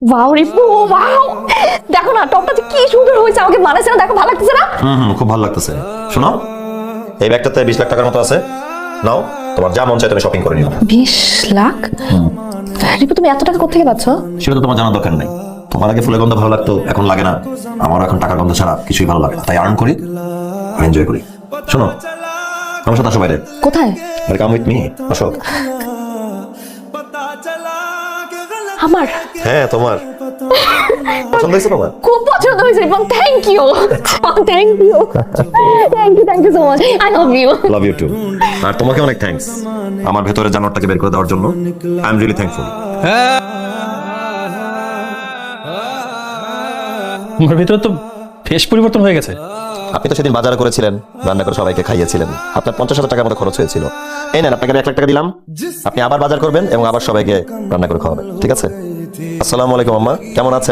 Wow রিপু wow, দেখো না টপটা যে কি সুন্দর হয়েছে, আমাকে মানাছে না? দেখো ভালো লাগতেছে না? খুব ভালো লাগতেছে। শোনো, এই ব্যাগটাতে 20 লাখ টাকার মতো আছে, নাও তোমার যা মন চায় তুমি শপিং করে নিও। 20 লাখ? রিপু তুমি এত টাকা কোথেকে পাচ্ছ? সেটা তো তোমার জানার দরকার নাই। তোমার আগে ফুলের গন্ধ ভালো লাগতো, এখন লাগে না। আমারও এখন টাকার গন্ধ ছাড়া কিছুই ভালো লাগে না, তাই আর্ন করি আর এনজয় করি। শোনো, আমার সাথে আসো বাইরে। কোথায়? কাম উইথ মি, আসো। আমার হ্যাঁ তোমার পছন্দ হয়েছে তোমার? খুব পছন্দ হয়েছে এবং thank you thank you thank you so much, I love you. Love you too. আর তোমাকে অনেক থ্যাঙ্কস আমার ভেতরে জানোয়ারটাকে বের করে দেওয়ার জন্য। I am really thankful. আমার ভিতরে তো বেশ পরিবর্তন হয়ে গেছে। আপনি তো সেদিন বাজার করেছিলেন, রান্না করে সবাইকে খাইয়েছিলেন, আপনার 50,000 টাকার মতো খরচ হয়েছিল। এই নেন, আপনাকে 1 লাখ টাকা দিলাম, আপনি আবার বাজার করবেন এবং আবার সবাইকে রান্না করে খাওয়াবেন, ঠিক আছে? আসসালামু আলাইকুম আম্মা, কেমন আছেন?